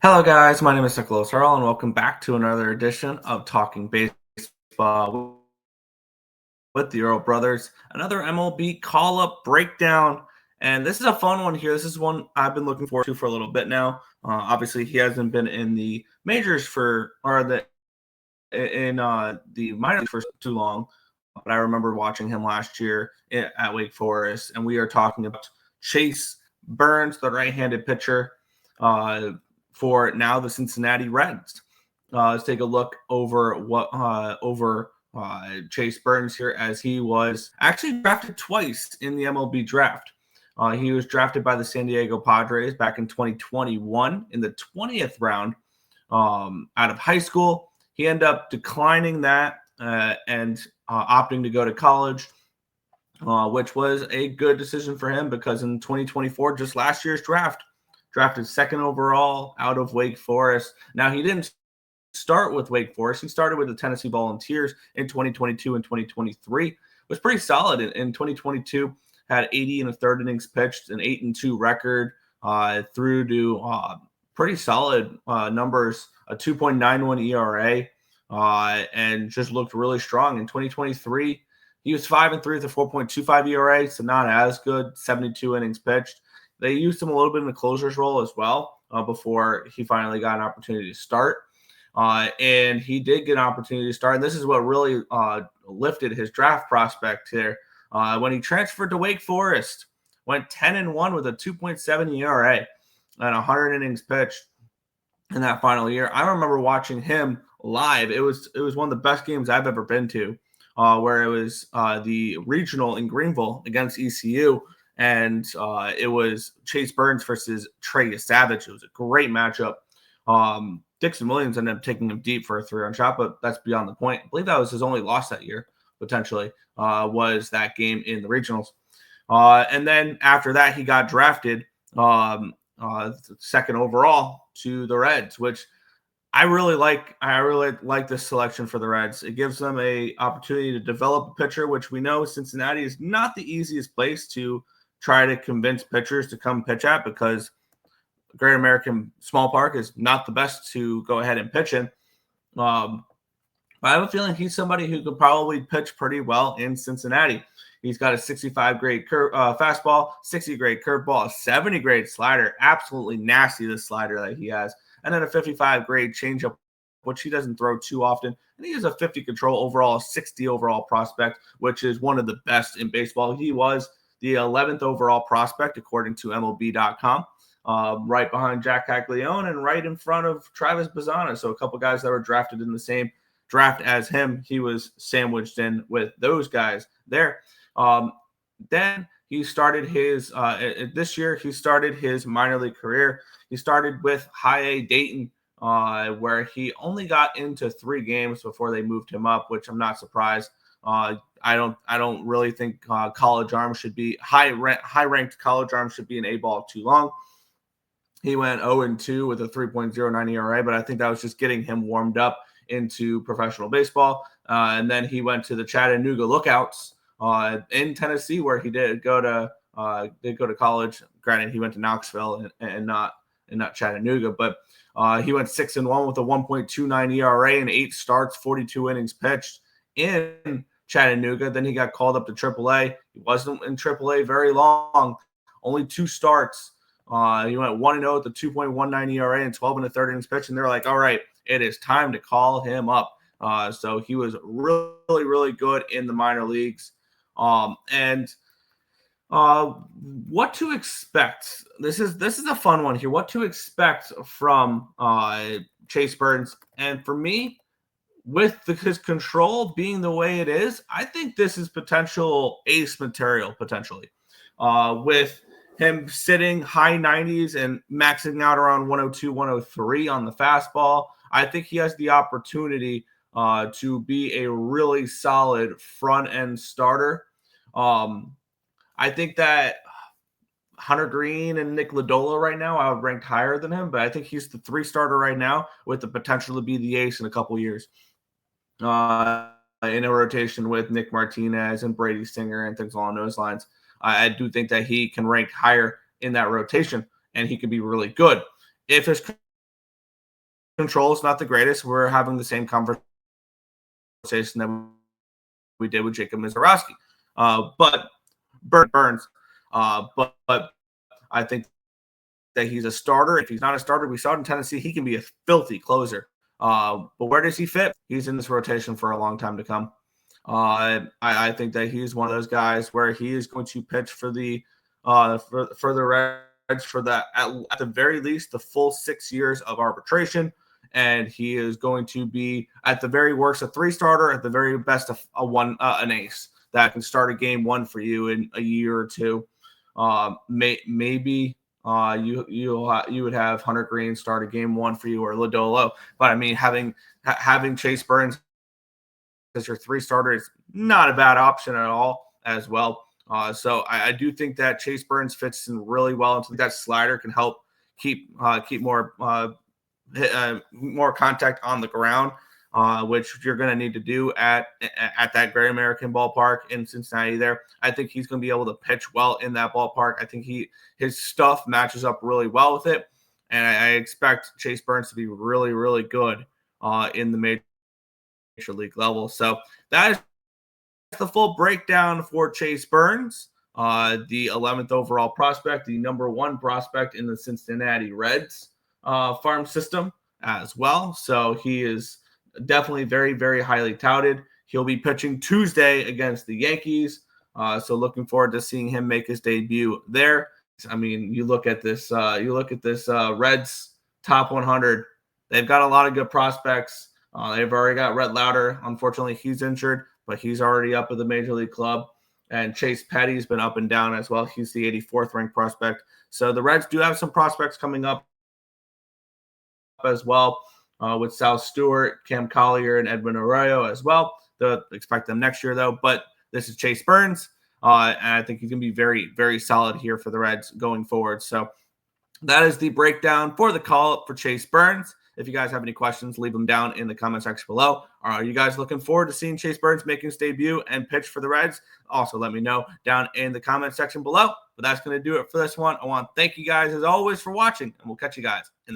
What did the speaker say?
Hello, guys. My name is Nicholas Earle, and welcome back to another edition of Talking Baseball with the Earle Brothers. Another MLB call-up breakdown, and this is a fun one here. This is one I've been looking forward to for a little bit now. Obviously, he hasn't been in the majors the minor leagues for too long, but I remember watching him last year at Wake Forest, and we are talking about Chase Burns, the right-handed pitcher. For now the Cincinnati Reds. Let's take a look over Chase Burns here, as he was actually drafted twice in the MLB draft. He was drafted by the San Diego Padres back in 2021 in the 20th round out of high school. He ended up declining that and opting to go to college, which was a good decision for him because in 2024, just last year's draft, drafted second overall out of Wake Forest. Now, he didn't start with Wake Forest. He started with the Tennessee Volunteers in 2022 and 2023. Was pretty solid in 2022. Had 80 and a third innings pitched, an 8-2 record, through to pretty solid numbers, a 2.91 ERA, and just looked really strong. In 2023, he was 5-3 with a 4.25 ERA, so not as good. 72 innings pitched. They used him a little bit in the closer's role as well before he finally got an opportunity to start. And he did get an opportunity to start. And this is what really lifted his draft prospect here. When he transferred to Wake Forest, went 10-1 with a 2.7 ERA and 100 innings pitched in that final year. I remember watching him live. It was one of the best games I've ever been to, where it was the regional in Greenville against ECU. And it was Chase Burns versus Trey Savage. It was a great matchup. Dixon Williams ended up taking him deep for a 3-run shot, but that's beyond the point. I believe that was his only loss that year, potentially, was that game in the regionals. And then after that, he got drafted second overall to the Reds, which I really like. I really like this selection for the Reds. It gives them a opportunity to develop a pitcher, which we know Cincinnati is not the easiest place to try to convince pitchers to come pitch at, because Great American Small Park is not the best to go ahead and pitch in. But I have a feeling he's somebody who could probably pitch pretty well in Cincinnati. He's got a 65 grade fastball, 60 grade curveball, a 70 grade slider. Absolutely nasty, this slider that he has. And then a 55 grade changeup, which he doesn't throw too often. And he has a 50 control overall, 60 overall prospect, which is one of the best in baseball. He was the 11th overall prospect, according to MLB.com, right behind Jack Caglione and right in front of Travis Bazzana. So a couple guys that were drafted in the same draft as him, he was sandwiched in with those guys there. Then he started his this year. He started his minor league career. He started with High A Dayton, where he only got into 3 games before they moved him up, which I'm not surprised. I don't really think college arms should be high ranked college arms should be an A ball too long. He went 0-2 with a 3.09 ERA, but I think that was just getting him warmed up into professional baseball. And then he went to the Chattanooga Lookouts in Tennessee, where he did go to college. Granted, he went to Knoxville and not Chattanooga, but he went 6-1 with a 1.29 ERA and 8 starts, 42 innings pitched in Chattanooga. Then he got called up to AAA. He wasn't in AAA very long, only 2 starts. He went 1-0 with a 2.19 ERA and 12 1/3 innings pitched, and they're like, all right, it is time to call him up. So he was really, really good in the minor leagues. And what to expect? This is a fun one here. What to expect from Chase Burns? And for me, with his control being the way it is, I think this is potential ace material, potentially. With him sitting high 90s and maxing out around 102, 103 on the fastball, I think he has the opportunity to be a really solid front-end starter. I think that Hunter Green and Nick Lodolo right now, I would rank higher than him, but I think he's the 3 starter right now with the potential to be the ace in a couple years. In a rotation with Nick Martinez and Brady Singer and things along those lines. I do think that he can rank higher in that rotation, and he could be really good. If his control is not the greatest. We're having the same conversation that we did with Jacob Mizorowski. But Burns, but I think that he's a starter. If he's not a starter, we saw it in Tennessee, he can be a filthy closer. But where does he fit? He's in this rotation for a long time to come. I think that he's one of those guys where he is going to pitch for the Reds for that at the very least the full 6 years of arbitration, and he is going to be at the very worst a 3-starter, at the very best an ace that can start a game 1 for you in a year or two. Maybe you would have Hunter Green start a game 1 for you, or Lodolo. But I mean, having Chase Burns as your 3-starter is not a bad option at all as well. So I do think that Chase Burns fits in really well into that slider, can help keep more contact on the ground, which you're going to need to do at that Great American Ballpark in Cincinnati there. I think he's going to be able to pitch well in that ballpark. I think his stuff matches up really well with it, and I expect Chase Burns to be really, really good in the major league level. So that is the full breakdown for Chase Burns, the 11th overall prospect, the number 1 prospect in the Cincinnati Reds farm system as well. So he is definitely very, very highly touted. He'll be pitching Tuesday against the Yankees. So looking forward to seeing him make his debut there. I mean, you look at this Reds top 100. They've got a lot of good prospects. They've already got Rhett Lauder. Unfortunately, he's injured, but he's already up at the major league club. And Chase Petty's been up and down as well. He's the 84th ranked prospect. So the Reds do have some prospects coming up as well, with Sal Stewart, Cam Collier, and Edwin Arroyo as well. They'll expect them next year, though. But this is Chase Burns, and I think he's going to be very, very solid here for the Reds going forward. So that is the breakdown for the call-up for Chase Burns. If you guys have any questions, leave them down in the comment section below. Are you guys looking forward to seeing Chase Burns making his debut and pitch for the Reds? Also, let me know down in the comment section below. But that's going to do it for this one. I want to thank you guys, as always, for watching, and we'll catch you guys in the